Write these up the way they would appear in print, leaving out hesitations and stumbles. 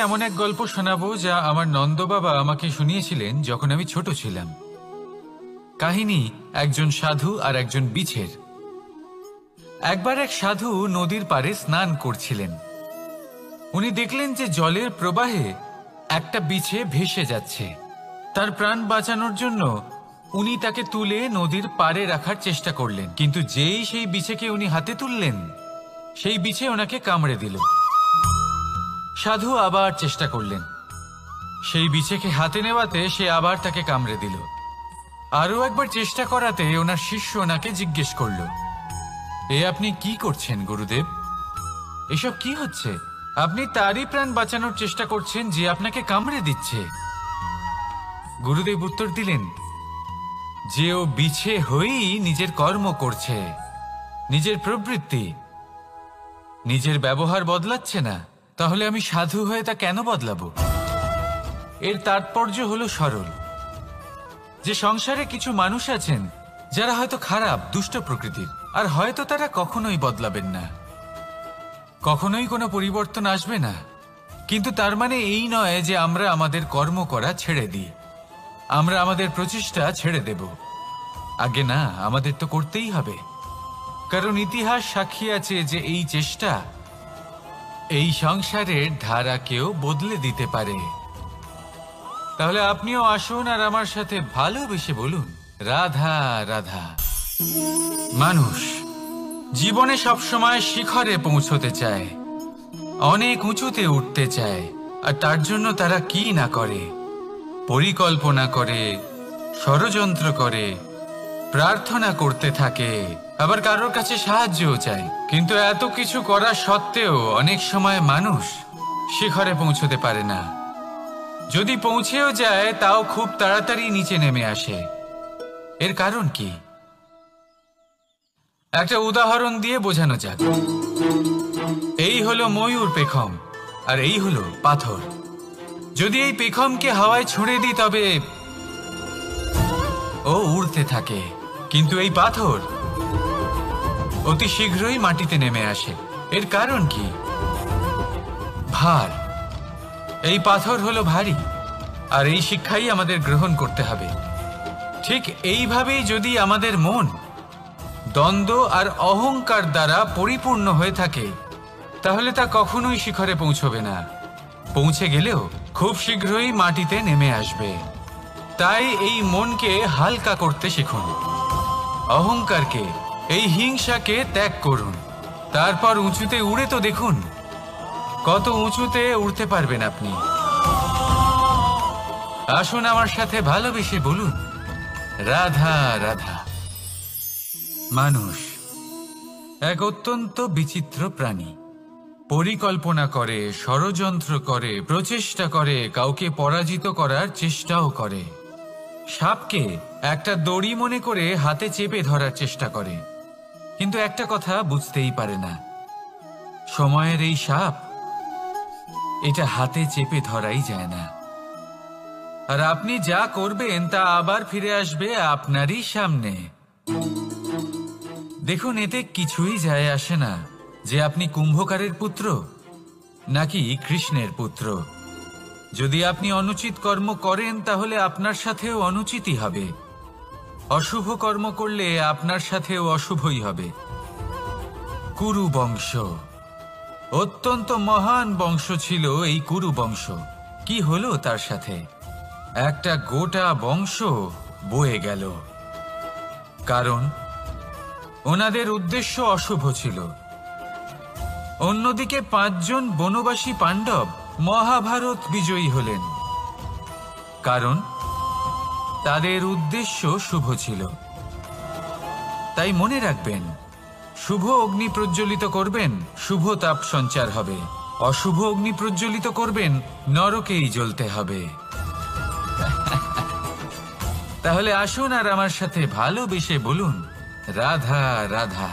এমন এক গল্প শোনাবো যা আমার নন্দ বাবা আমাকে শুনিয়েছিলেন যখন আমি ছোট ছিলাম। কাহিনী একজন সাধু আর একজন বিছের। একবার এক সাধু নদীর পাড়ে স্নান করছিলেন। উনি দেখলেন যে জলের প্রবাহে একটা বিছে ভেসে যাচ্ছে। তার প্রাণ বাঁচানোর জন্য উনি তাকে তুলে নদীর পাড়ে রাখার চেষ্টা করলেন, কিন্তু যেই সেই বিছেকে উনি হাতে তুললেন, সেই বিছে ওনাকে কামড়ে দিল। সাধু আবার চেষ্টা করলেন, সেই বিছেকে হাতে নেওয়াতে সে আবার তাকে কামড়ে দিল। আরও একবার চেষ্টা করাতে ওনার শিষ্য ওনাকে জিজ্ঞেস করল, এ আপনি কি করছেন গুরুদেব? এসব কি হচ্ছে? আপনি তারই প্রাণ বাঁচানোর চেষ্টা করছেন যে আপনাকে কামড়ে দিচ্ছে। গুরুদেব উত্তর দিলেন যে ও বিছে হয়েই নিজের কর্ম করছে, নিজের প্রবৃত্তি, নিজের ব্যবহার বদলাচ্ছে না। তাহলে আমি সাধু হয়ে তা কেন বদলাবো? এর তাৎপর্য হলো সরল, যে সংসারে কিছু মানুষ আছেন যারা হয়তো খারাপ, দুষ্ট প্রকৃতির, আর হয়তো তারা কখনোই বদলাবেন না, কখনোই কোনো পরিবর্তন আসবে না। কিন্তু তার মানে এই নয় যে আমরা আমাদের কর্ম করা ছেড়ে দিই, আমরা আমাদের প্রচেষ্টা ছেড়ে দেব। আগে না, আমাদের তো করতেই হবে, কারণ ইতিহাস সাক্ষী আছে যে এই চেষ্টা এই সংসারের ধারাকেও বদলে দিতে পারে। তাহলে আপনিও আসুন আর আমার সাথে ভালোবেসে বলুন, রাধা রাধা। মানুষ জীবনে সবসময় শিখরে পৌঁছতে চায়, অনেক উঁচুতে উঠতে চায়, আর তার জন্য তারা কি না করে, পরিকল্পনা করে, ষড়যন্ত্র করে, প্রার্থনা করতে থাকে, আবার কারোর কাছে সাহায্যও চায়। কিন্তু এত কিছু করা সত্ত্বেও অনেক সময় মানুষ শিখরে পৌঁছতে পারে না। যদি পৌঁছেও যায় তাও খুব তাড়াতাড়ি নিচে নেমে আসে। এর কারণ কি? একটা উদাহরণ দিয়ে বোঝানো যাক। এই হলো ময়ূর পেখম, আর এই হলো পাথর। যদি এই পেখমকে হাওয়ায় ছুঁড়ে দিই তবে ও উড়তে থাকে, কিন্তু এই পাথর অতি শীঘ্রই মাটিতে নেমে আসে। এর কারণ কি? ভার। এই পাথর হলো ভারী, আর এই শিক্ষাই আমাদের গ্রহণ করতে হবে। ঠিক এইভাবেই যদি আমাদের মন দ্বন্দ্ব আর অহংকার দ্বারা পরিপূর্ণ হয়ে থাকে, তাহলে তা কখনোই শিখরে পৌঁছবে না। পৌঁছে গেলেও খুব শীঘ্রই মাটিতে নেমে আসবে। তাই এই মনকে হালকা করতে শিখুন, অহংকারকে, এই হিংসাকে ত্যাগ করুন। তারপর উঁচুতে উড়ে তো দেখুন কত উঁচুতে উড়তে পারবেন আপনি। আসুন আমার সাথে ভালোবেসে বলুন, রাধা রাধা। মানুষ এক অত্যন্ত বিচিত্র প্রাণী। পরিকল্পনা করে, ষড়যন্ত্র করে, প্রচেষ্টা করে, কাউকে পরাজিত করার চেষ্টাও করে। সাপকে একটা দড়ি মনে করে হাতে চেপে ধরার চেষ্টা করে, কিন্তু একটা কথা বুঝতেই পারে না, সময়ের এই সাপ, এটা হাতে চেপে ধরাই যায় না। আর আপনি যা করবেন তা আবার ফিরে আসবে আপনারই সামনে। দেখুন, এতে কিছুই যায় আসে না যে আপনি কুম্ভকারের পুত্র নাকি কৃষ্ণের পুত্র। যদি আপনি অনুচিত কর্ম করেন তাহলে আপনার সাথেও অনুচিতই হবে। অশুভ কর্ম করলে আপনার সাথেও অশুভই হবে। কুরু বংশ অত্যন্ত মহান বংশ ছিল। এই কুরু বংশ কি হলো তার সাথে? একটা গোটা বংশ বয়ে গেল, কারণ ওনাদের উদ্দেশ্য অশুভ ছিল। অন্যদিকে 5 জন বনবাসী পাণ্ডব মহাভারত বিজয়ী হলেন, কারণ তাদের উদ্দেশ্য শুভ ছিল। তাই মনে রাখবেন, শুভ অগ্নি প্রজ্বলিত করবেন, শুভ তাপ সঞ্চার হবে। অশুভ অগ্নি প্রজ্বলিত করবেন, নরকেই জ্বলতে হবে। তাহলে আসুন আর আমার সাথে ভালোবেসে বলুন, রাধা রাধা।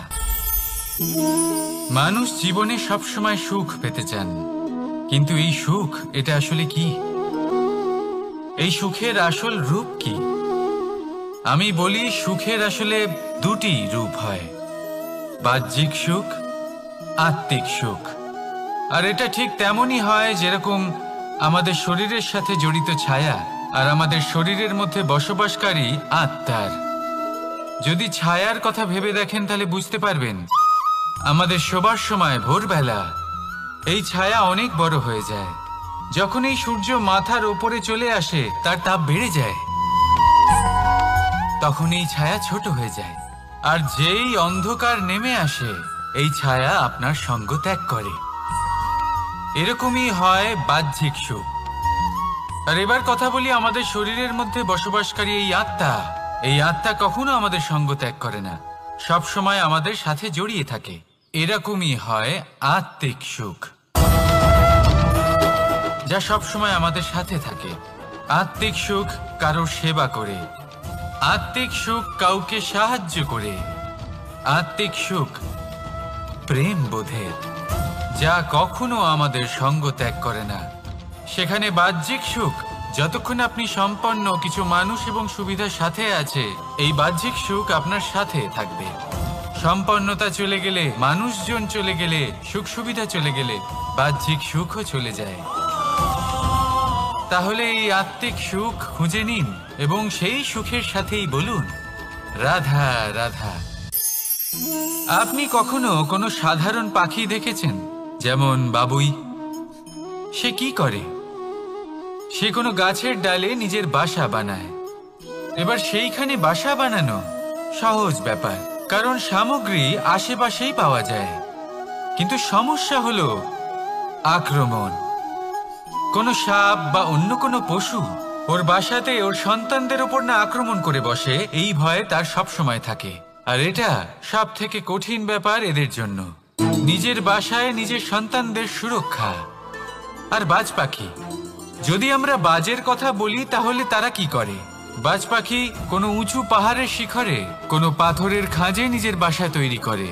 মানুষ জীবনে সবসময় সুখ পেতে চান, কিন্তু এই সুখ, এটা আসলে কি? এই সুখের আসল রূপ কি? আমি বলি, সুখের আসলে 2টি রূপ হয়, বাহ্যিক সুখ, আত্মিক সুখ। আর এটা ঠিক তেমনই হয় যেরকম আমাদের শরীরের সাথে জড়িত ছায়া আর আমাদের শরীরের মধ্যে বসবাসকারী আত্মার। যদি ছায়ার কথা ভেবে দেখেন তাহলে বুঝতে পারবেন আমাদের শোবার সময় ভোরবেলা এই ছায়া অনেক বড় হয়ে যায়। যখন এই সূর্য মাথার ওপরে চলে আসে তার তাপ বেড়ে যায়, তখন এই ছায়া ছোট হয়ে যায়। আর যেই অন্ধকার নেমে আসে এই ছায়া আপনার সঙ্গ ত্যাগ করে। এরকমই হয় বাহ্যিক সুখ। আর এবার কথা বলি আমাদের শরীরের মধ্যে বসবাসকারী এই আত্মা। এই আত্মা কখনো আমাদের সঙ্গ ত্যাগ করে না, সব সময় আমাদের সাথে জড়িয়ে থাকে। এরকমই হয় আত্মিক সুখ, যা সব সময় আমাদের সাথে থাকে। আত্মিক সুখ কারোর সেবা করে, আত্মিক সুখ কাউকে সাহায্য করে, আত্মিক সুখ প্রেম বোধের, যা কখনো আমাদের সঙ্গ ত্যাগ করে না। সেখানে বাহ্যিক সুখ, যতক্ষণ আপনি সম্পন্ন কিছু মানুষ এবং সুবিধার সাথে আছে, এই বাহ্যিক সুখ আপনার সাথে থাকবে। সম্পন্নতা চলে গেলে, মানুষজন চলে গেলে, সুখ সুবিধা চলে গেলে বাহ্যিক সুখও চলে যায়। তাহলে এই আত্মিক সুখ খুঁজে নিন এবং সেই সুখের সাথেই বলুন রাধা রাধা। আপনি কখনো কোনো সাধারণ পাখি দেখেছেন? যেমন বাবুই। সে কি করে? সে কোনো গাছের ডালে নিজের বাসা বানায়। এবার সেইখানে বাসা বানানো সহজ ব্যাপার, কারণ সামগ্রী আশেপাশেই পাওয়া যায়। কিন্তু সমস্যা হলো আক্রমণ। কোনো সাপ বা অন্য কোনো পশু ওর বাসাতে ওর সন্তানদের উপর না আক্রমণ করে বসে, এই ভয় তার সব সময় থাকে। আর এটা সব থেকে কঠিন ব্যাপার এদের জন্য, নিজের বাসায় নিজের সন্তানদের সুরক্ষা। আর বাজ পাখি, যদি আমরা বাজের কথা বলি তাহলে তারা কি করে? বাজ পাখি কোনো উঁচু পাহাড়ের শিখরে কোনো পাথরের খাঁজে নিজের বাসা তৈরি করে।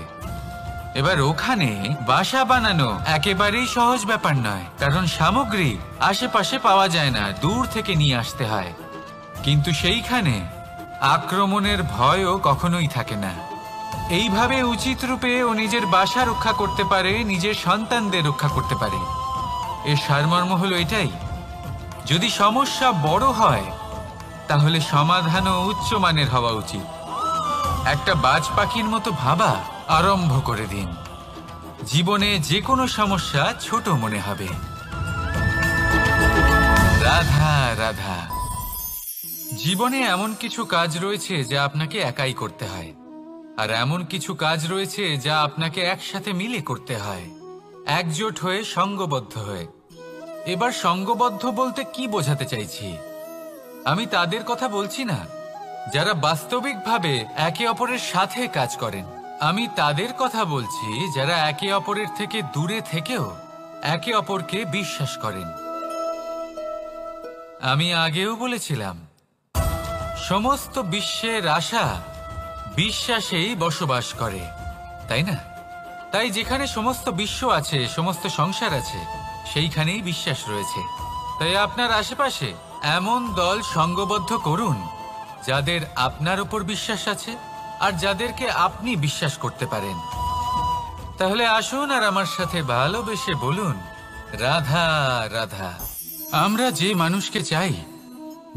এবার ওখানে বাসা বানানো একেবারেই সহজ ব্যাপার নয়, কারণ সামগ্রী আশেপাশে পাওয়া যায় না, দূর থেকে নিয়ে আসতে হয়। কিন্তু সেইখানে আক্রমণের ভয়ও কখনোই থাকে না। এইভাবে উচিত রূপে ও নিজের বাসা রক্ষা করতে পারে, নিজের সন্তানদের রক্ষা করতে পারে। এর সারমর্ম হলো এটাই, যদি সমস্যা বড় হয় তাহলে সমাধানও উচ্চমানের হওয়া উচিত। একটা বাজ পাখির মতো ভাবা আরম্ভ করে দিন। জীবনে যে কোনো সমস্যা ছোট মনে হবে। রাধা রাধা। জীবনে এমন কিছু কাজ রয়েছে যা আপনাকে একাই করতে হয়, আর এমন কিছু কাজ রয়েছে যা আপনাকে একসাথে মিলে করতে হয়, একজোট হয়ে, সঙ্গবদ্ধ হয়ে। এবার সঙ্গবদ্ধ বলতে কি বোঝাতে চাইছি? আমি তাদের কথা বলছি না যারা বাস্তবিকভাবে একে অপরের সাথে কাজ করেন। আমি তাদের কথা বলছি যারা একে অপরের থেকে দূরে থেকেও একে অপরকে বিশ্বাস করেন। আমি আগেও বলেছিলাম, সমস্ত বিশ্বের আশা বিশ্বাসেই বসবাস করে, তাই না? তাই যেখানে সমস্ত বিশ্ব আছে, সমস্ত সংসার আছে, সেইখানেই বিশ্বাস রয়েছে। তাই আপনার আশেপাশে এমন দল সঙ্গবদ্ধ করুন যাদের আপনার উপর বিশ্বাস আছে আর যাদেরকে আপনি বিশ্বাস করতে পারেন। তাহলে আসুন আর আমার সাথে ভালোবেসে বলুন রাধা রাধা। আমরা যে মানুষকে চাই,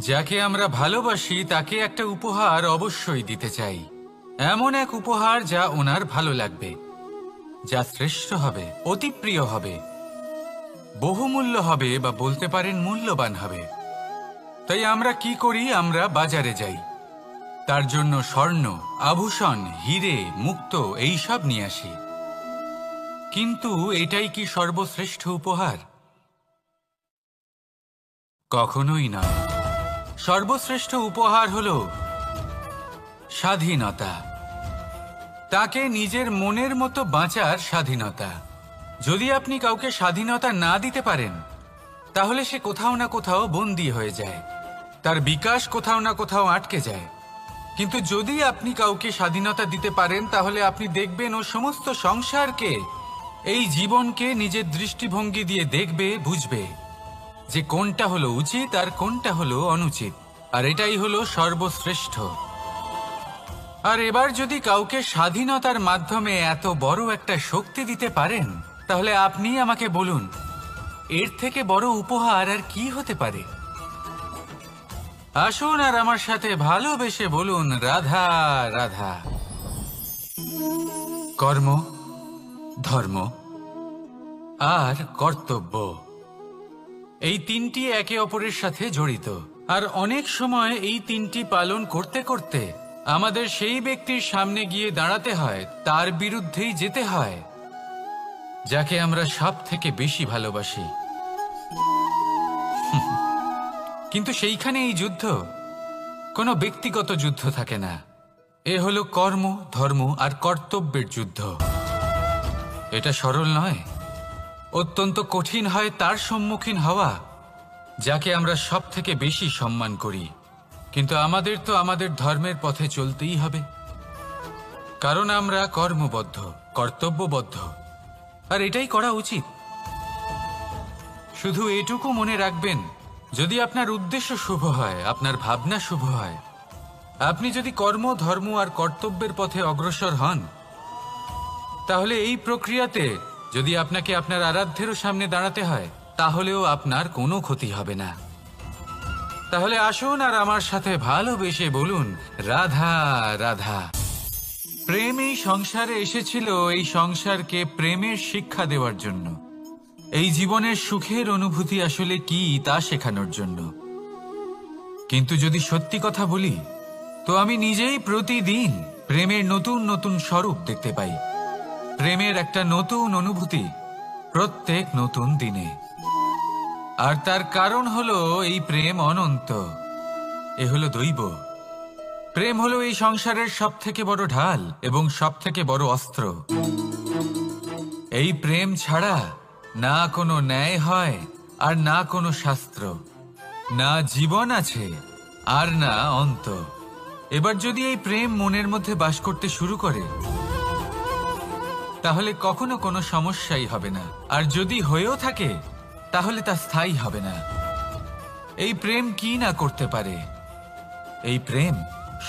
যাকে আমরা ভালোবাসি, তাকে একটা উপহার অবশ্যই দিতে চাই। এমন এক উপহার যা ওনার ভালো লাগবে, যা শ্রেষ্ঠ হবে, অতি প্রিয় হবে, বহুমূল্য হবে, বা বলতে পারেন মূল্যবান হবে। তাই আমরা কি করি? আমরা বাজারে যাই, তার জন্য স্বর্ণ, আভূষণ, হিরে, মুক্ত এইসব নিয়ে আসি। কিন্তু এটাই কি সর্বশ্রেষ্ঠ উপহার? কখনোই নয়। সর্বশ্রেষ্ঠ উপহার হলো স্বাধীনতা, তাকে নিজের মনের মতো বাঁচার স্বাধীনতা। যদি আপনি কাউকে স্বাধীনতা না দিতে পারেন তাহলে সে কোথাও না কোথাও বন্দী হয়ে যায়, তার বিকাশ কোথাও না কোথাও আটকে যায়। কিন্তু যদি আপনি কাউকে স্বাধীনতা দিতে পারেন তাহলে আপনি দেখবেন ও সমস্ত সংসারকে, এই জীবনকে নিজের দৃষ্টিভঙ্গি দিয়ে দেখবে, বুঝবে যে কোনটা হলো উচিত আর কোনটা হলো অনুচিত। আর এটাই হলো সর্বশ্রেষ্ঠ। আর এবার যদি কাউকে স্বাধীনতার মাধ্যমে এত বড় একটা শক্তি দিতে পারেন তাহলে আপনি আমাকে বলুন এর থেকে বড় উপহার আর কি হতে পারে? আসুন আর আমার সাথে ভালোবেসে বলুন, রাধা রাধা। কর্ম, ধর্ম আর কর্তব্য, এই তিনটি একে অপরের সাথে জড়িত। আর অনেক সময় এই তিনটি পালন করতে করতে আমাদের সেই ব্যক্তির সামনে গিয়ে দাঁড়াতে হয়, তার বিরুদ্ধেই যেতে হয়, যাকে আমরা সব থেকে বেশি ভালোবাসি। কিন্তু সেইখানে এই যুদ্ধ কোনো ব্যক্তিগত যুদ্ধ থাকে না। এ হলো কর্ম, ধর্ম আর কর্তব্যের যুদ্ধ। এটা সরল নয়, অত্যন্ত কঠিন হয় তার সম্মুখীন হওয়া যাকে আমরা সব থেকে বেশি সম্মান করি। কিন্তু আমাদের তো আমাদের ধর্মের পথে চলতেই হবে, কারণ আমরা কর্মবদ্ধ, কর্তব্যবদ্ধ, আর এটাই করা উচিত। শুধু এটুকু মনে রাখবেন, যদি আপনার উদ্দেশ্য শুভ হয়, আপনার ভাবনা শুভ হয়, আপনি যদি কর্ম, ধর্ম আর কর্তব্যের পথে অগ্রসর হন, তাহলে এই প্রক্রিয়াতে যদি আপনাকে আপনার আরাধ্যেরও সামনে দাঁড়াতে হয়, তাহলেও আপনার কোনো ক্ষতি হবে না। তাহলে আসুন আর আমার সাথে ভালোবেসে বলুন, রাধা রাধা। প্রেম এই সংসারে এসেছিল এই সংসারকে প্রেমের শিক্ষা দেওয়ার জন্য, এই জীবনের সুখের অনুভূতি আসলে কি তা শেখানোর জন্য। কিন্তু যদি সত্যি কথা বলি, তো আমি নিজেই প্রতিদিন প্রেমের নতুন নতুন স্বরূপ দেখতে পাই, প্রেমের একটা নতুন অনুভূতি প্রত্যেক নতুন দিনে। আর তার কারণ হলো এই প্রেম অনন্ত, এ হলো দৈব। প্রেম হলো এই সংসারের সব থেকে বড় ঢাল এবং সব থেকে বড় অস্ত্র। এই প্রেম ছাড়া না কোনো ন্যায় হয় আর না কোনো শাস্ত্র, না জীবন আছে আর না অন্ত। এবার যদি এই প্রেম মনের মধ্যে বাস করতে শুরু করে, তাহলে কখনো কোনো সমস্যাই হবে না। আর যদি হয়েও থাকে, তাহলে তা স্থায়ী হবে না। এই প্রেম কি না করতে পারে? এই প্রেম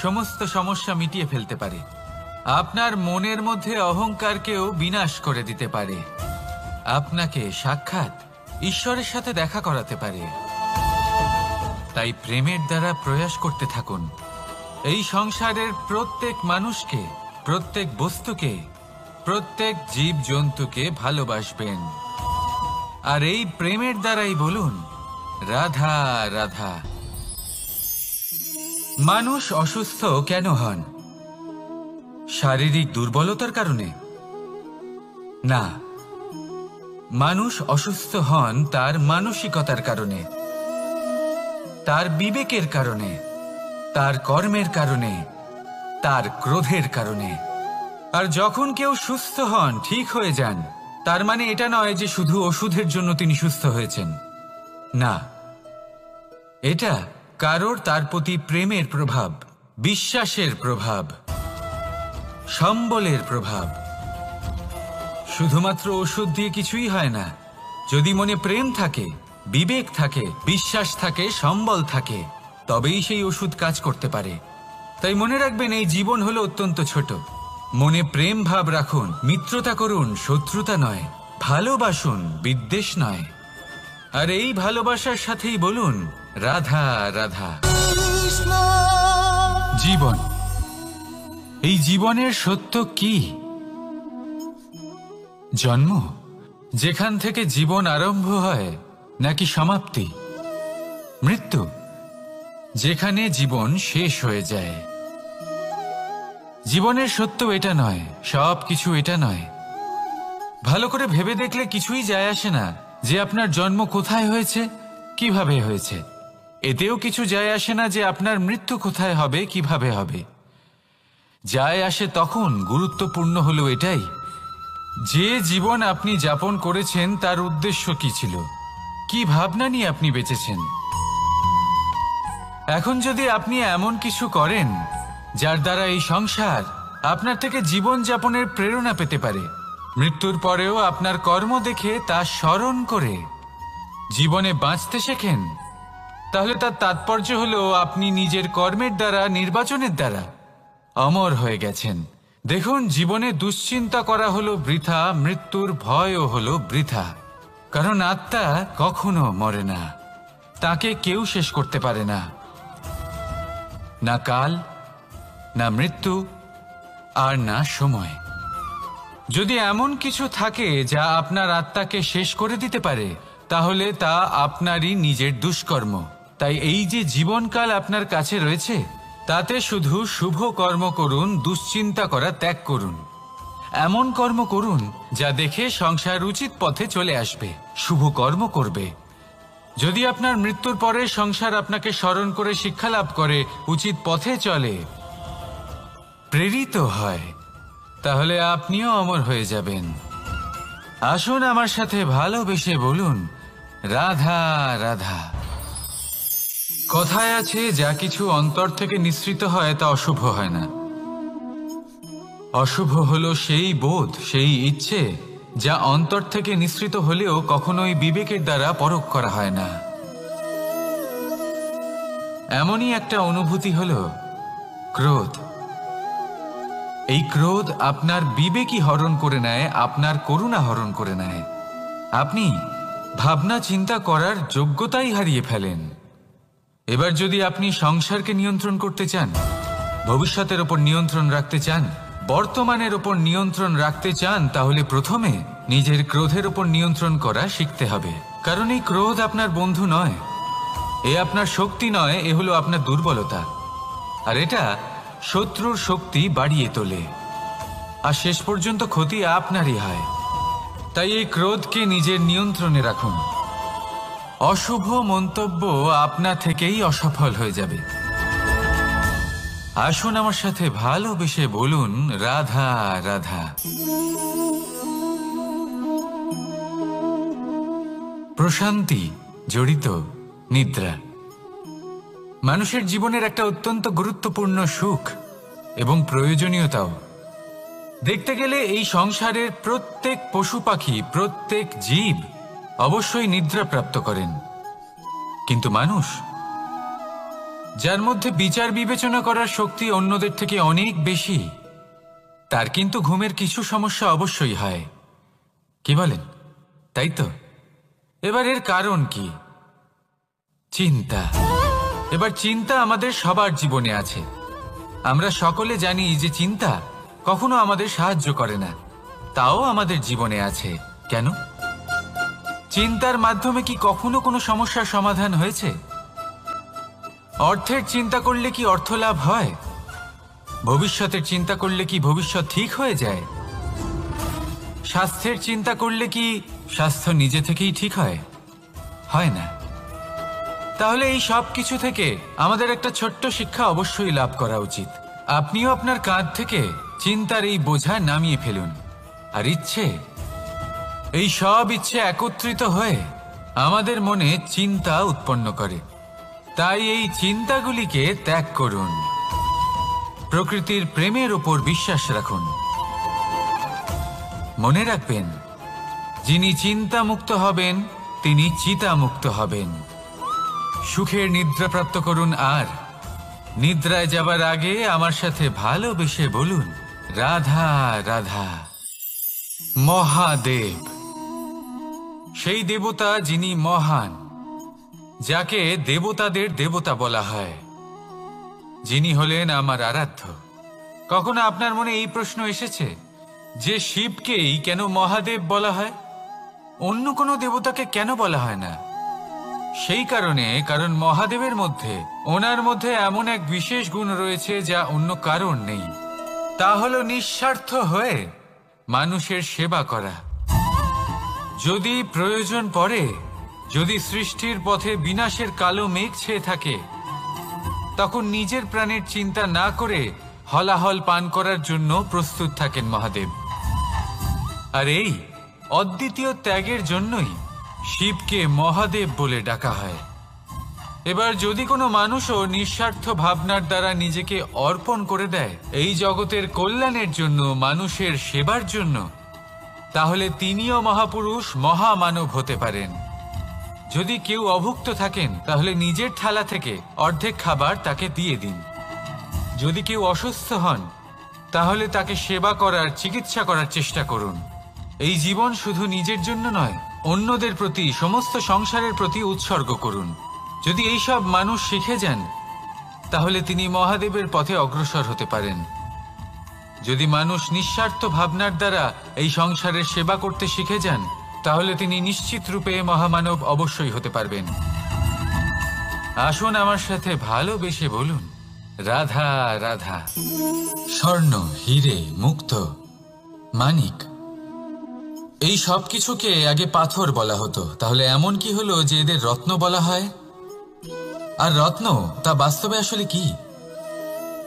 সমস্ত সমস্যা মিটিয়ে ফেলতে পারে, আপনার মনের মধ্যে অহংকারকেও বিনাশ করে দিতে পারে, আপনাকে সাক্ষাৎ ঈশ্বরের সাথে দেখা করাতে পারে। তাই প্রেমের দ্বারা প্রয়াস করতে থাকুন, এই সংসারের প্রত্যেক মানুষকে, প্রত্যেক বস্তুকে, প্রত্যেক জীব জন্তুকে ভালোবাসবেন। আর এই প্রেমের দ্বারাই বলুন, রাধা রাধা। মানুষ অসুস্থ কেন হন? শারীরিক দুর্বলতার কারণে? না, মানুষ অসুস্থ হন তার মানসিকতার কারণে, তার বিবেকের কারণে, তার কর্মের কারণে, তার ক্রোধের কারণে। আর যখন কেউ সুস্থ হন, ঠিক হয়ে যান, তার মানে এটা নয় যে শুধু ওষুধের জন্য তিনি সুস্থ হয়েছেন। না, এটা কারোর তার প্রতি প্রেমের প্রভাব, বিশ্বাসের প্রভাব, সম্বলের প্রভাব। শুধুমাত্র ওষুধ দিয়ে কিছুই হয় না। যদি মনে প্রেম থাকে, বিবেক থাকে, বিশ্বাস থাকে, সম্বল থাকে, তবেই সেই ওষুধ কাজ করতে পারে। তাই মনে রাখবেন, এই জীবন হলো অত্যন্ত ছোট। মনে প্রেম ভাব রাখুন, মিত্রতা করুন, শত্রুতা নয়, ভালোবাসুন, বিদ্বেষ নয়। আর এই ভালোবাসার সাথেই বলুন, রাধা রাধা। জীবন, এই জীবনের সত্য কি? জন্ম, যেখান থেকে জীবন আরম্ভ হয়, নাকি সমাপ্তি? মৃত্যু, যেখানে জীবন শেষ হয়ে যায়। জীবনের সত্য এটা নয়, সব কিছু এটা নয়। ভালো করে ভেবে দেখলে কিছুই যায় আসে না যে আপনার জন্ম কোথায় হয়েছে, কিভাবে হয়েছে। এতেও কিছু যায় আসে না যে আপনার মৃত্যু কোথায় হবে, কিভাবে হবে। যায় আসে তখন, গুরুত্বপূর্ণ হলো এটাই যে জীবন আপনি যাপন করেছেন তার উদ্দেশ্য কি ছিল, কি ভাবনা নিয়ে আপনি বেঁচেছেন। এখন যদি আপনি এমন কিছু করেন যার দ্বারা এই সংসার আপনার থেকে জীবন যাপনের প্রেরণা পেতে পারে, মৃত্যুর পরেও আপনার কর্ম দেখে তা স্মরণ করে জীবনে বাঁচতে শেখেন, তাহলে তার তাৎপর্য হলো আপনি নিজের কর্মের দ্বারা, নির্বাচনের দ্বারা অমর হয়ে গেছেন। দেখুন, জীবনে দুশ্চিন্তা করা হলো বৃথা, মৃত্যুর ভয়ও হলো বৃথা। কারণ আত্মা কখনো মরে না, তাকে কেউ শেষ করতে পারে না, না কাল, না মৃত্যু, আর না সময়। যদি এমন কিছু থাকে যা আপনার আত্মাকে শেষ করে দিতে পারে, তাহলে তা আপনারই নিজের দুষ্কর্ম। তাই এই যে জীবনকাল আপনার কাছে রয়েছে, তাতে শুধু শুভ কর্ম করুন, দুশ্চিন্তা করা ত্যাগ করুন। এমন কর্ম করুন যা দেখে সংসার উচিত পথে চলে আসবে, শুভ কর্ম করবে। যদি আপনার মৃত্যুর পরে সংসার আপনাকে স্মরণ করে শিক্ষা লাভ করে, উচিত পথে চলে, প্রেরিত হয়, তাহলে আপনিও অমর হয়ে যাবেন। আসুন আমার সাথে ভালোবেসে বলুন, রাধা রাধা। কথায় আছে, যা কিছু অন্তর থেকে নিঃসৃত হয় তা অশুভ হয় না। অশুভ হলো সেই বোধ, সেই ইচ্ছে যা অন্তর থেকে নিঃসৃত হলেও কখনোই বিবেকের দ্বারা পরখ করা হয় না। এমনই একটা অনুভূতি হলো ক্রোধ। এই ক্রোধ আপনার বিবেকই হরণ করে নেয়, আপনার করুণা হরণ করে নেয়। আপনি ভাবনা চিন্তা করার যোগ্যতাই হারিয়ে ফেলেন। এবার যদি আপনি সংসারকে নিয়ন্ত্রণ করতে চান, ভবিষ্যতের ওপর নিয়ন্ত্রণ রাখতে চান, বর্তমানের ওপর নিয়ন্ত্রণ রাখতে চান, তাহলে প্রথমে নিজের ক্রোধের ওপর নিয়ন্ত্রণ করা শিখতে হবে। কারণ এই ক্রোধ আপনার বন্ধু নয়, এ আপনার শক্তি নয়, এ হলো আপনার দুর্বলতা। আর এটা শত্রুর শক্তি বাড়িয়ে তোলে, আর শেষ পর্যন্ত ক্ষতি আপনারই হয়। তাই এই ক্রোধকে নিজের নিয়ন্ত্রণে রাখুন। অশুভ মন্তব্য আপনা থেকেই অসফল হয়ে যাবে। আসুন আমার সাথে ভালোবেসে বলুন, রাধা রাধা। প্রশান্তি জড়িত নিদ্রা মানুষের জীবনের একটা অত্যন্ত গুরুত্বপূর্ণ সুখ এবং প্রয়োজনীয়তাও। দেখতে গেলে এই সংসারের প্রত্যেক পশু পাখি, প্রত্যেক জীব অবশ্যই নিদ্রা প্রাপ্ত করেন, কিন্তু মানুষ, যার মধ্যে বিচার বিবেচনা করার শক্তি অন্যদের থেকে অনেক বেশি, তার কিন্তু ঘুমের কিছু সমস্যা অবশ্যই হয়। কি বলেন, তাই তো? এবার এর কারণ কি? চিন্তা। এবার চিন্তা আমাদের সবার জীবনে আছে। আমরা সকলে জানি যে চিন্তা কখনো আমাদের সাহায্য করে না, তাও আমাদের জীবনে আছে। কেন? চিন্তার মাধ্যমে কি কখনো কোনো সমস্যার সমাধান হয়েছে? অর্থের চিন্তা করলে কি অর্থ লাভ হয়? ভবিষ্যতের চিন্তা করলে কি ভবিষ্যৎ ঠিক হয়ে যায়? স্বাস্থ্যের চিন্তা করলে কি স্বাস্থ্য নিজে থেকেই ঠিক হয়? হয় না। তাহলে এই সব কিছু থেকে আমাদের একটা ছোট্ট শিক্ষা অবশ্যই লাভ করা উচিত। আপনিও আপনার কাঁধ থেকে চিন্তার এই বোঝা নামিয়ে ফেলুন। আর ইচ্ছে, এই সব ইচ্ছে একত্রিত হয়ে আমাদের মনে চিন্তা উৎপন্ন করে। তাই এই চিন্তাগুলিকে ত্যাগ করুন। প্রকৃতির প্রেমের ওপর বিশ্বাস রাখুন। মনে রাখবেন, যিনি চিন্তা মুক্ত হবেন তিনি চিতা মুক্ত হবেন। সুখের নিদ্রা প্রাপ্ত করুন, আর নিদ্রায় যাবার আগে আমার সাথে ভালোবেসে বলুন, রাধা রাধা। মহাদেব সেই দেবতা যিনি মহান, যাকে দেবতাদের দেবতা বলা হয়, যিনি হলেন আমার আরাধ্য। কখনো আপনার মনে এই প্রশ্ন এসেছে যে শিবকেই কেন মহাদেব বলা হয়, অন্য কোনো দেবতাকে কেন বলা হয় না? সেই কারণ মহাদেবের মধ্যে, ওনার মধ্যে এমন এক বিশেষ গুণ রয়েছে যা অন্য কারণ নেই। তা হলো নিঃস্বার্থ হয়ে মানুষের সেবা করা। যদি প্রয়োজন পড়ে, যদি সৃষ্টির পথে বিনাশের কালো মেঘ ছেয়ে থাকে, তখন নিজের প্রাণের চিন্তা না করে হলাহল পান করার জন্য প্রস্তুত থাকেন মহাদেব। আর এই অদ্বিতীয় ত্যাগের জন্যই শিবকে মহাদেব বলে ডাকা হয়। এবার যদি কোনো মানুষও নিঃস্বার্থ ভাবনার দ্বারা নিজেকে অর্পণ করে দেয় এই জগতের কল্যাণের জন্য, মানুষের সেবার জন্য, তাহলে তিনিও মহাপুরুষ, মহামানব হতে পারেন। যদি কেউ অভুক্ত থাকেন, তাহলে নিজের থালা থেকে অর্ধেক খাবার তাকে দিয়ে দিন। যদি কেউ অসুস্থ হন, তাহলে তাকে সেবা করার, চিকিৎসা করার চেষ্টা করুন। এই জীবন শুধু নিজের জন্য নয়, অন্যদের প্রতি, সমস্ত সংসারের প্রতি উৎসর্গ করুন। যদি এই সব মানুষ শিখে যান তাহলে তিনি মহাদেবের পথে অগ্রসর হতে পারেন। যদি মানুষ নিঃস্বার্থ ভাবনার দ্বারা এই সংসারের সেবা করতে শিখে যান তাহলে তিনি নিশ্চিত রূপে মহামানব অবশ্যই হতে পারবেন। আসুন আমার সাথে ভালোবেসে বলুন, রাধা রাধা। স্বর্ণ, হিরে, মুক্ত, মানিক, এই সব কিছুকে আগে পাথর বলা হতো। তাহলে এমন কি হলো যে এদের রত্ন বলা হয়? আর রত্ন তা বাস্তবে আসলে কি?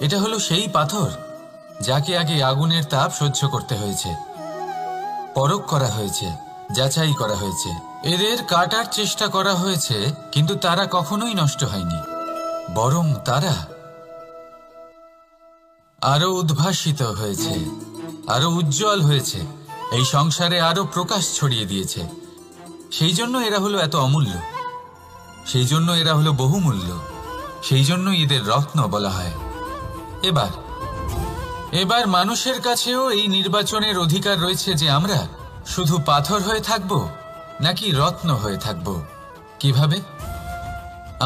এটা হলো সেই পাথর যাকে আগে আগুনের তাপ সহ্য করতে হয়েছে, পরখ করা হয়েছে, যাচাই করা হয়েছে, এদের কাটার চেষ্টা করা হয়েছে, কিন্তু তারা কখনোই নষ্ট হয়নি, বরং তারা আরো উদ্ভাসিত হয়েছে, আরো উজ্জ্বল হয়েছে, এই সংসারে আরো প্রকাশ ছড়িয়ে দিয়েছে। সেই জন্য এরা হলো এত অমূল্য, সেই জন্য এরা হলো বহুমূল্য, সেই জন্য এদের রত্ন বলা হয়। এবার মানুষের কাছেও এই নির্বাচনের অধিকার রয়েছে যে আমরা শুধু পাথর হয়ে থাকব নাকি রত্ন হয়ে থাকব। কিভাবে?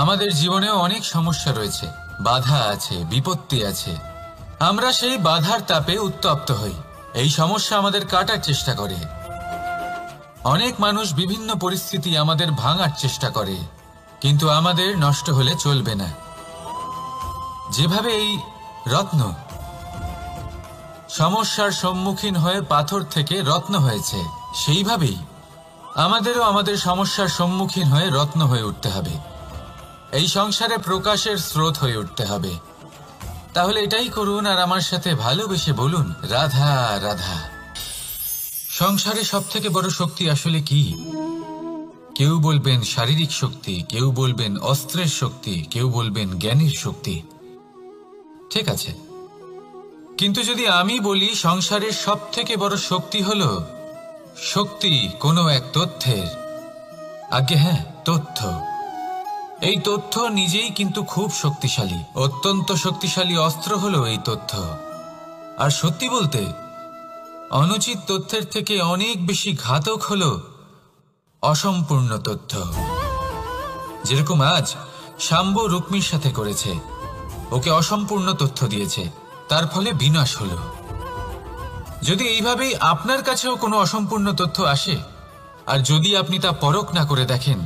আমাদের জীবনেও অনেক সমস্যা রয়েছে, বাধা আছে, বিপত্তি আছে। আমরা সেই বাধার তাপে উত্তপ্ত হই, এই সমস্যা আমাদের কাটার চেষ্টা করে। অনেক মানুষ বিভিন্ন পরিস্থিতি আমাদের ভাঙার চেষ্টা করে, কিন্তু আমাদের নষ্ট হলে চলবে না। যেভাবে এই রত্ন সমস্যার সম্মুখীন হয়ে পাথর থেকে রত্ন হয়েছে, সেইভাবেই আমাদেরও আমাদের সমস্যার সম্মুখীন হয়ে রত্ন হয়ে উঠতে হবে, এই সংসারে প্রকাশের স্রোত হয়ে উঠতে হবে। তাহলে এটাই করুন আর আমার সাথে ভালোবেসে বলুন, রাধা রাধা। সংসারে সব থেকে বড় শক্তি আসলে কি? কেউ বলবেন শারীরিক শক্তি, কেউ বলবেন অস্ত্রের শক্তি, কেউ বলবেন জ্ঞানের শক্তি। ঠিক আছে, কিন্তু যদি আমি বলি সংসারের সব থেকে বড় শক্তি হলো শক্তি কোনো এক তথ্যের, আগে হ্যাঁ, তথ্য। এই তথ্য নিজেই কিন্তু খুব শক্তিশালী, অত্যন্ত শক্তিশালী অস্ত্র হলো এই তথ্য। আর সত্যি বলতে অনুচিত তথ্যের থেকে অনেক বেশি ঘাতক হলো অসম্পূর্ণ তথ্য। যেরকম আজ শাম্ব রুক্মির সাথে করেছে, ওকে অসম্পূর্ণ তথ্য দিয়েছে, তার ফলে বিনাশ হলো। যদি এইভাবেই আপনার কাছেও কোনো অসম্পূর্ণ তথ্য আসে, আর যদি আপনি তা পরখ না করে দেখেন,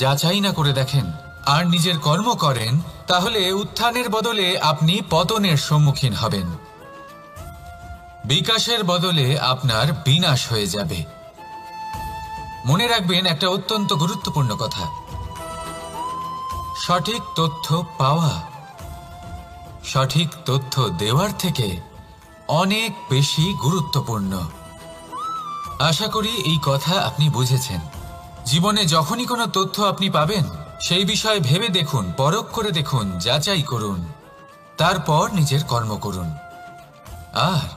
যাচাই না করে দেখেন, আর নিজের কর্ম করেন, তাহলে উত্থানের বদলে আপনি পতনের সম্মুখীন হবেন, বিকাশের বদলে আপনার বিনাশ হয়ে যাবে। মনে রাখবেন একটা অত্যন্ত গুরুত্বপূর্ণ কথা, সঠিক তথ্য পাওয়া সঠিক তথ্য দেওয়ার থেকে অনেক বেশি গুরুত্বপূর্ণ। আশা করি এই কথা আপনি বুঝেছেন। জীবনে যখনই কোনো তথ্য আপনি পাবেন, সেই বিষয়ে ভেবে দেখুন, পরখ করে দেখুন, যাচাই করুন, তারপর নিজের কর্ম করুন। আর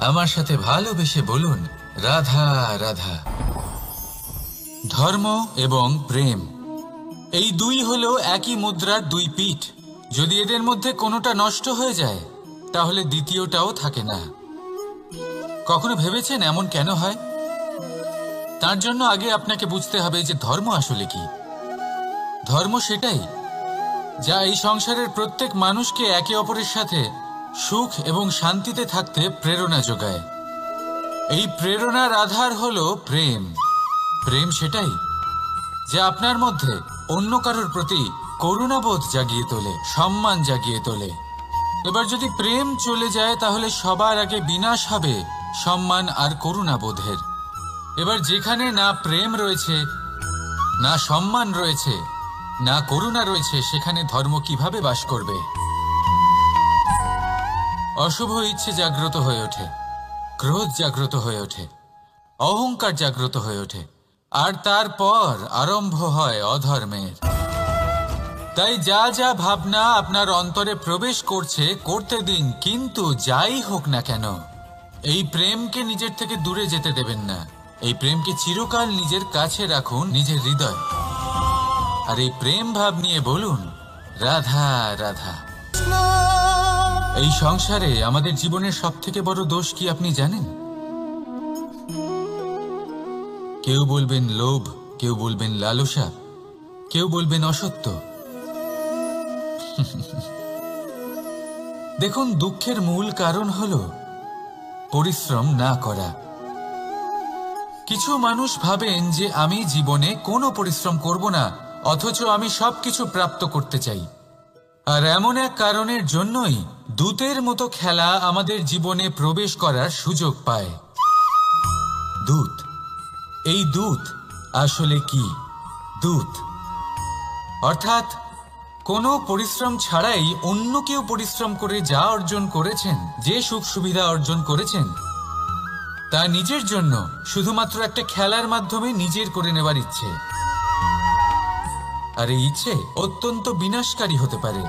আমার সাথে ভালোবেসে বলুন, রাধা রাধা। ধর্ম এবং প্রেম, এই দুই হলো একই মুদ্রার দুই পিঠ। যদি এদের মধ্যে কোনোটা নষ্ট হয়ে যায় তাহলে দ্বিতীয়টাও থাকে না। কখনো ভেবেছেন এমন কেন হয়? তার জন্য আগে আপনাকে বুঝতে হবে যে ধর্ম আসলে কি। ধর্ম সেটাই যা এই সংসারের প্রত্যেক মানুষকে একে অপরের সাথে সুখ এবং শান্তিতে থাকতে প্রেরণা যোগায়। এই প্রেরণার আধার হলো প্রেম। প্রেম সেটাই যা আপনার মধ্যে অন্য কারোর প্রতি করুণাবোধ জাগিয়ে তোলে, সম্মান জাগিয়ে তোলে। এবার যদি প্রেম চলে যায় তাহলে সবার আগে বিনাশ হবে সম্মান আর করুণাবোধের। এবার যেখানে না প্রেম রয়েছে, না সম্মান রয়েছে, না করুণা রয়েছে, সেখানে ধর্ম কিভাবে বাস করবে? অশুভ ইচ্ছে জাগ্রত হয়ে ওঠে, ক্রোধ জাগ্রত হয়ে ওঠে, অহংকার জাগ্রত হয়ে ওঠে, আর তারপর আরম্ভ হয় অধর্মের। তাই যা যা ভাবনা আপনার অন্তরে প্রবেশ করছে করতে দিন, কিন্তু যাই হোক না কেন এই প্রেমকে নিজের থেকে দূরে যেতে দেবেন না। এই প্রেমকে চিরকাল নিজের কাছে রাখুন, নিজের হৃদয়। আর এই প্রেম ভাব নিয়ে বলুন, রাধা রাধা। এই সংসারে আমাদের জীবনের সব থেকে বড় দোষ কি আপনি জানেন? কেউ বলবেন লোভ, কেউ বলবেন লালসা, কেউ বলবেন অসত্য। দেখুন, দুঃখের মূল কারণ হলো পরিশ্রম না করা। কিছু মানুষ ভাবেন যে আমি জীবনে কোনো পরিশ্রম করব না, অথচ আমি সবকিছু প্রাপ্ত করতে চাই। আর এমন এক কারণের জন্যই দূতের মতো খেলা আমাদের জীবনে প্রবেশ করার সুযোগ পায়। দূত। এই দূত আসলে কি? দূত অর্থাৎ কোনো পরিশ্রম ছাড়াই অন্য কেউ পরিশ্রম করে যা অর্জন করেছেন, যে সুখ সুবিধা অর্জন করেছেন, তা নিজের জন্য শুধুমাত্র একটা খেলার মাধ্যমে নিজের করে নেবার ইচ্ছে। আর এই ইচ্ছে অত্যন্ত বিনাশকারী হতে পারে।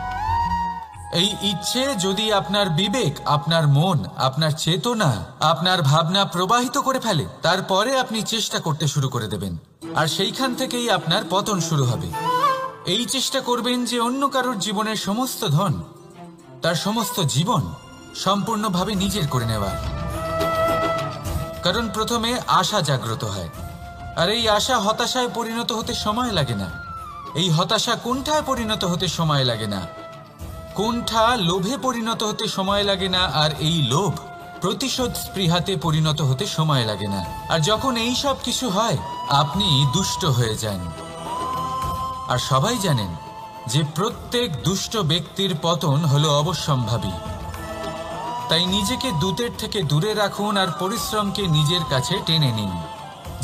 এই ইচ্ছে যদি আপনার বিবেক, আপনার মন, আপনার চেতনা, আপনার ভাবনা প্রবাহিত করে ফেলে, তারপরে আপনি চেষ্টা করতে শুরু করে দেবেন, আর সেইখান থেকেই আপনার পতন শুরু হবে। এই চেষ্টা করবেন যে অন্য কারোর জীবনের সমস্ত ধন, তার সমস্ত জীবন সম্পূর্ণভাবে নিজের করে নেওয়ার। কারণ প্রথমে আশা জাগ্রত হয়, আর এই আশা হতাশায় পরিণত হতে সময় লাগে না। এই হতাশা কুণ্ঠায় পরিণত হতে সময় লাগে না, কুণ্ঠা লোভে পরিণত হতে সময় লাগে না, আর এই লোভ প্রতিশোধ স্পৃহাতে পরিণত হতে সময় লাগে না। আর যখন এই সব কিছু হয়, আপনি দুষ্ট হয়ে যান। আর সবাই জানেন যে প্রত্যেক দুষ্ট ব্যক্তির পতন হলো অবশ্যম্ভাবী। তাই নিজেকে দূতের থেকে দূরে রাখুন আর পরিশ্রমকে নিজের কাছে টেনে নিন।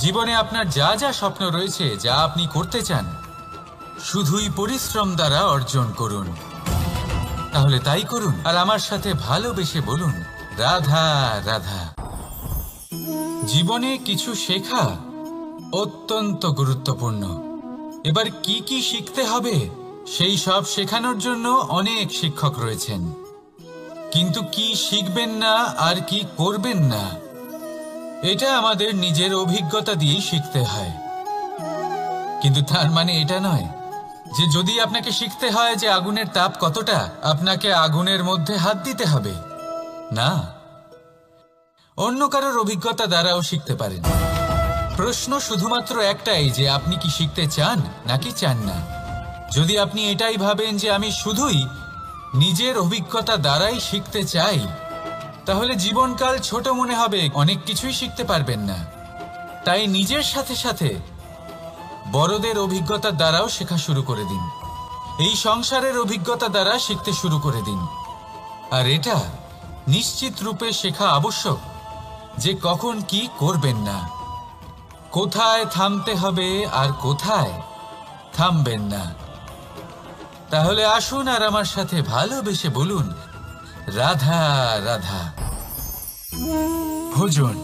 জীবনে আপনার যা যা স্বপ্ন রয়েছে, যা আপনি করতে চান, শুধুই পরিশ্রম দ্বারা অর্জন করুন। তাহলে তাই করুন, আর আমার সাথে ভালোবেসে বলুন, রাধা রাধা। জীবনে কিছু শেখা অত্যন্ত গুরুত্বপূর্ণ। এবার কি কি শিখতে হবে, সেই সব শেখানোর জন্য অনেক শিক্ষক রয়েছেন। কিন্তু কি শিখবেন না আর কি করবেন না, এটা আমাদের নিজের অভিজ্ঞতা দিয়েই শিখতে হয়। কিন্তু তার মানে এটা নয় যে যদি আপনাকে শিখতে হয় যে আগুনের তাপ কতটা, আপনাকে আগুনের মধ্যে হাত দিতে হবে। না, অন্য কারোর অভিজ্ঞতা দ্বারাও শিখতে পারেন। প্রশ্ন শুধুমাত্র একটাই যে আপনি কি শিখতে চান নাকি চান না। যদি আপনি এটাই ভাবেন যে আমি শুধুই নিজের অভিজ্ঞতা দ্বারাই শিখতে চাই, তাহলে জীবনকাল ছোট মনে হবে, অনেক কিছুই শিখতে পারবেন না। তাই নিজের সাথে সাথে বড়দের অভিজ্ঞতা দ্বারাও শেখা শুরু করে দিন। এই সংসারের অভিজ্ঞতা দ্বারা শিখতে শুরু করে দিন। আর এটা নিশ্চিত রূপে শেখা আবশ্যক যে কখন কি করবেন না, কোথায় থামতে হবে আর কোথায় থামবেন না। তাহলে আসুন আর আমার সাথে ভালোবেসে বলুন, রাধা রাধা। ভোজন।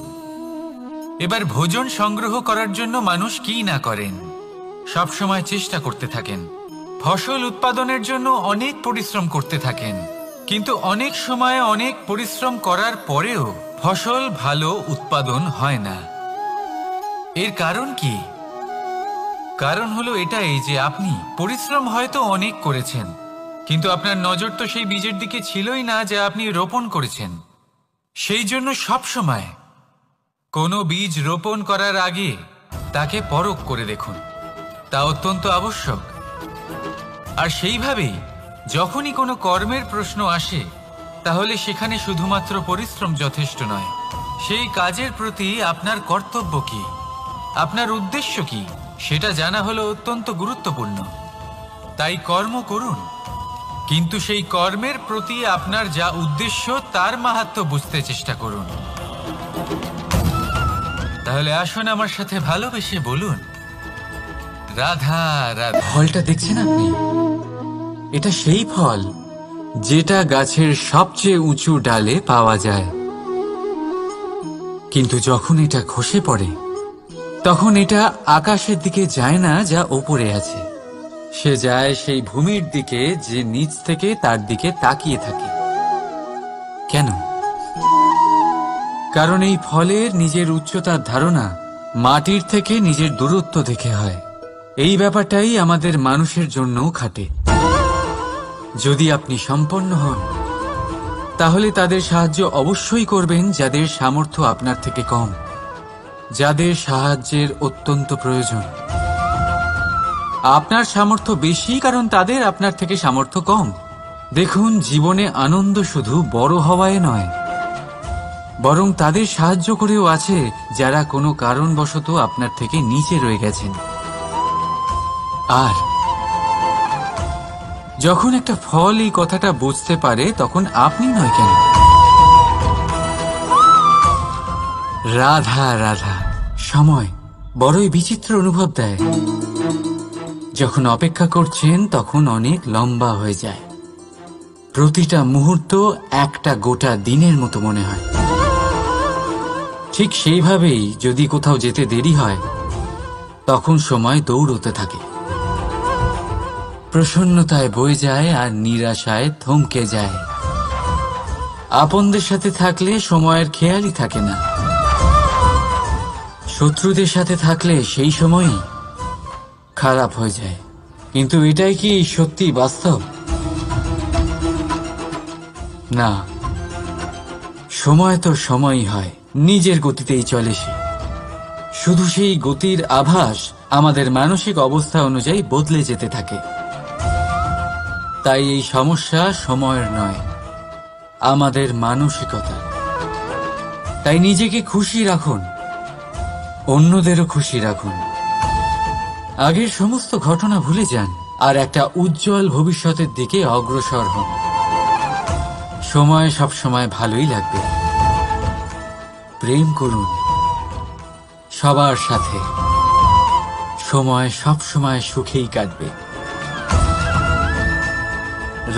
এবার ভোজন সংগ্রহ করার জন্য মানুষ কি না করেন, সব সময় চেষ্টা করতে থাকেন। ফসল উৎপাদনের জন্য অনেক পরিশ্রম করতে থাকেন, কিন্তু অনেক সময় অনেক পরিশ্রম করার পরেও ফসল ভালো উৎপাদন হয় না। এর কারণ কি? কারণ হলো এটাই যে আপনি পরিশ্রম হয়তো অনেক করেছেন, কিন্তু আপনার নজর তো সেই বীজের দিকে ছিলই না যা আপনি রোপণ করেছেন। সেই জন্য সব সময় কোনো বীজ রোপণ করার আগে তাকে পরখ করে দেখুন, তা অত্যন্ত আবশ্যক। আর সেইভাবেই যখনই কোনো কর্মের প্রশ্ন আসে, তাহলে সেখানে শুধুমাত্র পরিশ্রম যথেষ্ট নয়। সেই কাজের প্রতি আপনার কর্তব্য কি, আপনার উদ্দেশ্য কি, সেটা জানা হলো অত্যন্ত গুরুত্বপূর্ণ। তাই কর্ম করুন, কিন্তু সেই কর্মের প্রতি আপনার যা উদ্দেশ্য তার মাহাত্ম্য বুঝতে চেষ্টা করুন। তাহলে আসুন আমার সাথে ভালোবেসে বলুন, রাধা রাধা। ফলটা দেখছেন আপনি? এটা সেই ফল যেটা গাছের সবচেয়ে উঁচু ডালে পাওয়া যায়, কিন্তু যখন এটা খসে পড়ে তখন এটা আকাশের দিকে যায় না যা ওপরে আছে, সে যায় সেই ভূমির দিকে যে নিচ থেকে তার দিকে তাকিয়ে থাকে। কেন? কারণ এই ফলের নিজের উচ্চতার ধারণা মাটির থেকে নিজের দূরত্ব দেখে হয়। এই ব্যাপারটাই আমাদের মানুষের জন্যও খাটে। যদি আপনি সম্পন্ন হন, তাহলে তাদের সাহায্য অবশ্যই করবেন যাদের সামর্থ্য আপনার থেকে কম। যাদের সাহায্যের অত্যন্ত প্রয়োজন। আপনার সামর্থ্য বেশি কারণ তাদের আপনার থেকে সামর্থ্য কম। দেখুন, জীবনে আনন্দ শুধু বড় হওয়ায় নয়, বরং তাদের সাহায্য করেও আছে যারা কোনো কারণবশত আপনার থেকে নিচে রয়ে গেছেন। আর যখন একটা ফল এই কথাটা বুঝতে পারে, তখন আপনি নয় কেন? রাধা রাধা। সময় বড়ই বিচিত্র অনুভব দেয়। যখন অপেক্ষা করছেন তখন অনেক লম্বা হয়ে যায়। প্রতিটা মুহূর্ত একটা গোটা দিনের মতো মনে হয়। ঠিক সেইভাবেই যদি কোথাও যেতে দেরি হয়, তখন সময় দৌড়তে থাকে। প্রসন্নতায় বয়ে যায় আর নিরাশায় থমকে যায়। আপনদের সাথে থাকলে সময়ের খেয়ালই থাকে না। শত্রুদের সাথে থাকলে সেই সময়ই খারাপ হয়ে যায়। কিন্তু এটাই কি সত্যি বাস্তব? না, সময় তো সময়ই হয়, নিজের গতিতেই চলে সে। শুধু সেই গতির আভাস আমাদের মানসিক অবস্থা অনুযায়ী বদলে যেতে থাকে। তাই এই সমস্যা সময়ের নয়, আমাদের মানসিকতা। তাই নিজেকে খুশি রাখুন, অন্যদেরও খুশি রাখুন। আগের সমস্ত ঘটনা ভুলে যান আর একটা উজ্জ্বল ভবিষ্যতের দিকে অগ্রসর হন। সময় সবসময় ভালোই লাগবে। প্রেম করুন সবার সাথে, সময় সবসময় সুখেই কাটবে।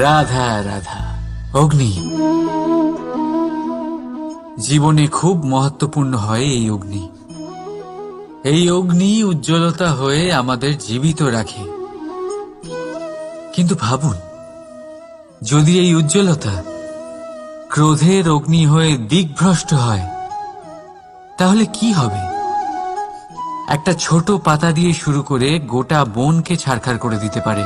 রাধা রাধা। অগ্নি জীবনে খুব মহত্বপূর্ণ হয়। এই অগ্নি উজ্জ্বলতা হয়ে আমাদের জীবিত রাখে। কিন্তু ভাবুন, যদি এই উজ্জ্বলতা ক্রোধের অগ্নি হয়ে দিকভ্রষ্ট হয়, তাহলে কি হবে? একটা ছোট পাতা দিয়ে শুরু করে গোটা বনকে ছারখার করে দিতে পারে।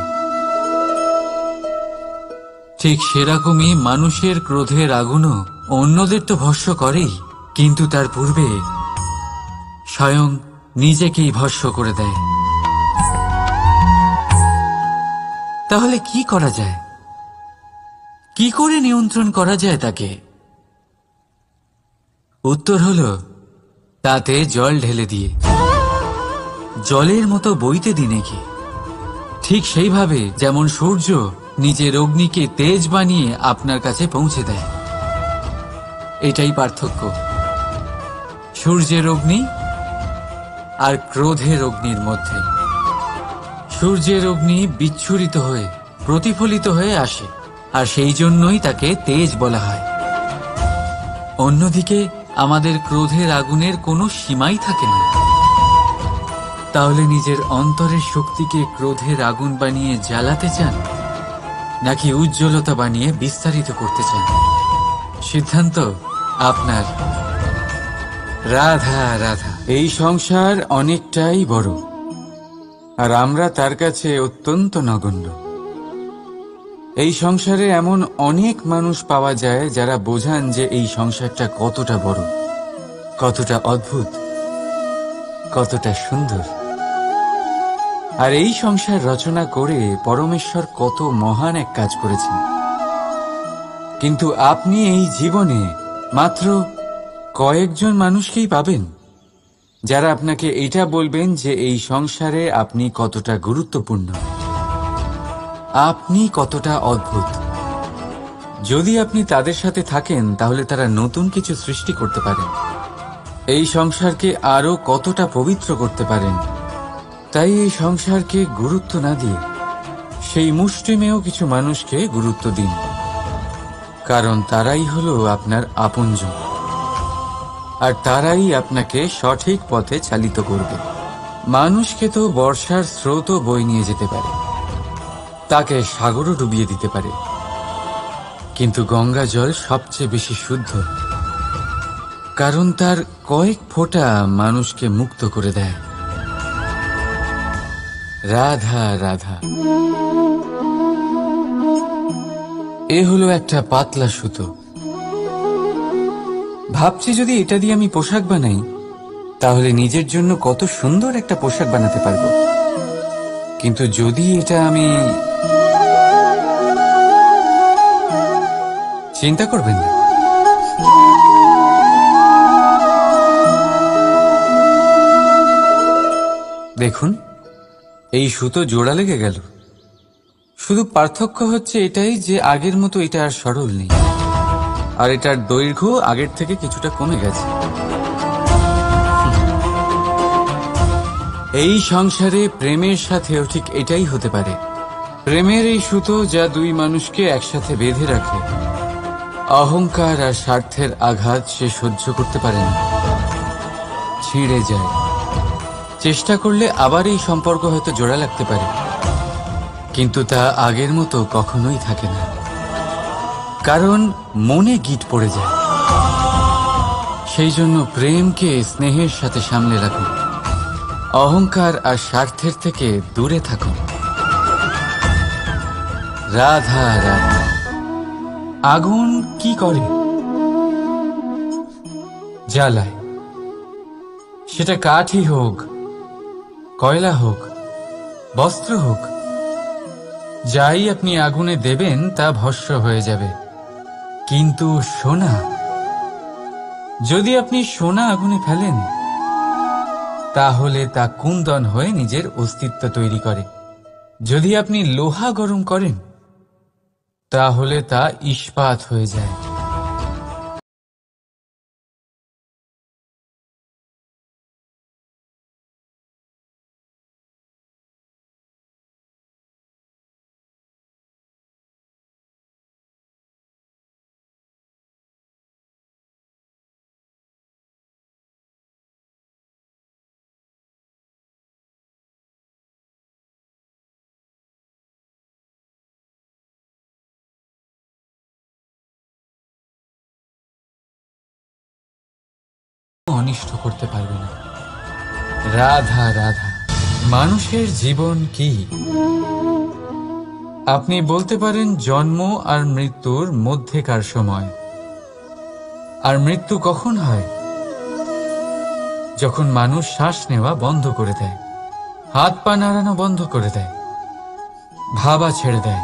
ঠিক সেরকমই মানুষের ক্রোধের আগুনও অন্যদের তো ভস্ম করেই, কিন্তু তার পূর্বে স্বয়ং নিজেকেই ভস্ম করে দেয়। তাহলে কি করা যায়? কি করে নিয়ন্ত্রণ করা যায় তাকে? উত্তর হলো, তাতে জল ঢেলে দিয়ে, জলের মতো বইতে দিন একে। ঠিক সেইভাবে যেমন সূর্য নিজের অগ্নিকে তেজ বানিয়ে আপনার কাছে পৌঁছে দেয়। এটাই পার্থক্য সূর্যের অগ্নি আর ক্রোধের অগ্নির মধ্যে। সূর্যের অগ্নি বিচ্ছুরিত হয়ে প্রতিফলিত হয়ে আসে, আর সেই জন্যই তাকে তেজ বলা হয়। অন্যদিকে আমাদের ক্রোধের আগুনের কোনো সীমাই থাকে না। তাহলে নিজের অন্তরের শক্তিকে ক্রোধের আগুন বানিয়ে জ্বালাতে চান, নাকি উজ্জ্বলতা বানিয়ে বিস্তারিত করতে চান? সিদ্ধান্ত আপনার। রাধা রাধা। এই সংসার অনেকটাই বড়, আর আমরা তার কাছে অত্যন্ত নগণ্য। এই সংসারে এমন অনেক মানুষ পাওয়া যায় যারা বোঝান যে এই সংসারটা কতটা বড়, কতটা অদ্ভুত, কতটা সুন্দর। আর এই সংসার রচনা করে পরমেশ্বর কত মহান এক কাজ করেছেন। কিন্তু আপনি এই জীবনে মাত্র কয়েকজন মানুষকেই পাবেন যারা আপনাকে এটা বলবেন যে এই সংসারে আপনি কতটা গুরুত্বপূর্ণ, আপনি কতটা অদ্ভুত। যদি আপনি তাদের সাথে থাকেন, তাহলে তারা নতুন কিছু সৃষ্টি করতে পারেন, এই সংসারকে আরো কতটা পবিত্র করতে পারেন। তাই এই সংসারকে গুরুত্ব না দিয়ে সেই মুষ্টিমেয় কিছু মানুষকে গুরুত্ব দিন, কারণ তারাই হলো আপনার আপনজন, আর তারাই আপনাকে সঠিক পথে চালিত করবে। মানুষকে তো বর্ষার স্রোতও বই নিয়ে যেতে পারে, তাকে সাগরও ডুবিয়ে দিতে পারে, কিন্তু গঙ্গা জল সবচেয়ে বেশি শুদ্ধ, কারণ তার কয়েক ফোঁটা মানুষকে মুক্ত করে দেয়। রাধা রাধা। এ হলো একটা পাতলা সুতো। ভাবছি যদি এটা দিয়ে আমি পোশাক বানাই, তাহলে নিজের জন্য কত সুন্দর একটা পোশাক বানাতে পারবো। কিন্তু যদি এটা আমি, চিন্তা করবেন না, দেখুন এই সুতো জোড়া লেগে গেল। শুধু পার্থক্য হচ্ছে এটাই যে আগের মতো এটা আর সরল নেই, আর এটার দৈর্ঘ্য আগের থেকে কিছুটা কমে গেছে। এই সংসারে প্রেমের সাথেও ঠিক এটাই হতে পারে। প্রেমের এই সুতো যা দুই মানুষকে একসাথে বেঁধে রাখে, অহংকার আর স্বার্থের আঘাত সে সহ্য করতে পারে না, ছিঁড়ে যায়। চেষ্টা করলে আবার এই সম্পর্ক হয়তো জোড়া লাগতে পারে, কিন্তু তা আগের মতো কখনোই থাকে না, কারণ মনে গিঁট পড়ে যায়। সেই জন্য প্রেমকে স্নেহের সাথে সামলে রাখুন, অহংকার আর স্বার্থের থেকে দূরে থাকুন। রাধা রাধা। আগুন কি করে? জ্বালায়। সেটা কাঠই হোক, কয়লা হোক, বস্ত্র হোক, যাই আপনি আগুনে দেবেন তা ভস্ম হয়ে যাবে। কিন্তু সোনা, যদি আপনি সোনা আগুনে ফেলেন তাহলে তা কুন্দন হয়ে নিজের অস্তিত্ব তৈরি করে। যদি আপনি লোহা গরম করেন তাহলে তা ইস্পাত হয়ে যায়। অনিষ্ট করতে পারবে না। রাধা রাধা। মানুষের জীবন কি? আপনি বলতে পারেন জন্ম আর মৃত্যুর মধ্যেকার সময়। আর মৃত্যু কখন হয়? যখন মানুষ শ্বাস নেওয়া বন্ধ করে দেয়, হাত পা নাড়ানো বন্ধ করে দেয়, ভাবা ছেড়ে দেয়।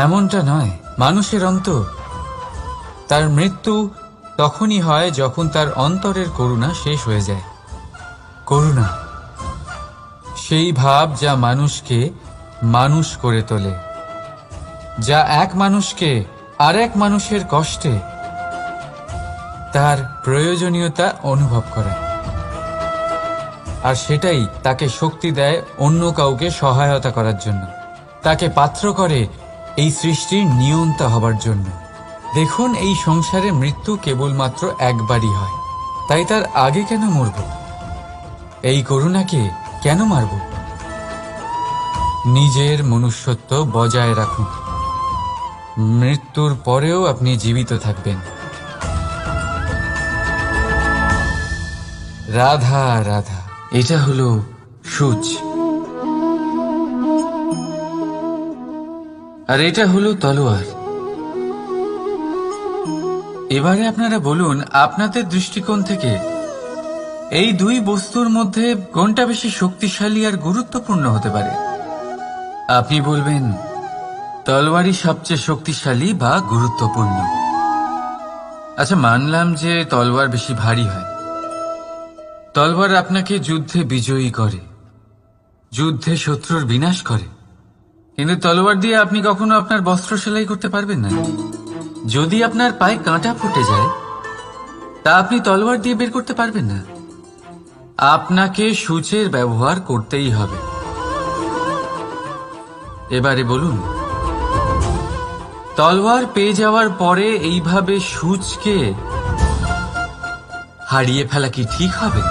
এমনটা নয়, মানুষের অন্তর। তার মৃত্যু তখনই হয় যখন তার অন্তরের করুণা শেষ হয়ে যায়। করুণা সেই ভাব যা মানুষকে মানুষ করে তোলে, যা এক মানুষকে আরেক মানুষের কষ্টে তার প্রয়োজনীয়তা অনুভব করে, আর সেটাই তাকে শক্তি দেয় অন্য কাউকে সহায়তা করার জন্য, তাকে পাত্র করে এই সৃষ্টির নিয়ন্তা হবার জন্য। দেখুন, এই সংসারে মৃত্যু কেবলমাত্র একবারই হয়, তাই তার আগে কেন মরব? এই করুণাকে কেন মারব? নিজের মনুষ্যত্ব বজায় রাখুন। মৃত্যুর পরেও আপনি জীবিত থাকবেন। রাধা রাধা। এটা হলো সূচ, আর এটা হলো তলোয়ার। এবারে আপনারা বলুন, আপনাদের দৃষ্টিকোণ থেকে এই দুই বস্তুর মধ্যে কোনটা বেশি শক্তিশালী আর গুরুত্বপূর্ণ হতে পারে? আপনি বলবেন তলোয়ারই সবচেয়ে শক্তিশালী বা গুরুত্বপূর্ণ। আচ্ছা, মানলাম যে তলোয়ার বেশি ভারী হয়। তলোয়ার আপনাকে যুদ্ধে বিজয়ী করে, যুদ্ধে শত্রুর বিনাশ করে, কিন্তু তলোয়ার দিয়ে আপনি কখনো আপনার বস্ত্র সেলাই করতে পারবেন না। যদি আপনার পায়ে কাঁটা ফুটে যায়, তা আপনি তলোয়ার দিয়ে বের করতে পারবেন না। আপনাকে সূচের ব্যবহার করতেই হবে। এবারে বলুন, তলোয়ার পেয়ে যাওয়ার পরে এইভাবে সূচকে হারিয়ে ফেলা কি ঠিক হবে?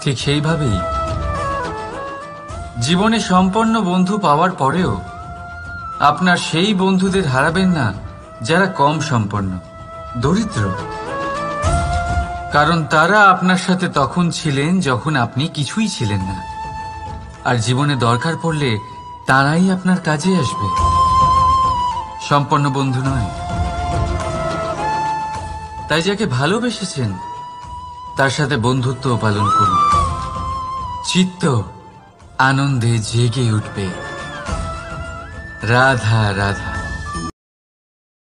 ঠিক সেইভাবেই জীবনে সম্পন্ন বন্ধু পাওয়ার পরেও আপনার সেই বন্ধুদের হারাবেন না যারা কম সম্পন্ন, দরিদ্র। কারণ তারা আপনার সাথে তখন ছিলেন যখন আপনি কিছুই ছিলেন না, আর জীবনে দরকার পড়লে তারাই আপনার কাজে আসবে, সম্পন্ন বন্ধু নয়। তাই যাকে ভালোবেসেছেন তার সাথে বন্ধুত্ব পালন করুন। চিত্ত আনন্দে জেগে উঠবে। রাধা রাধা।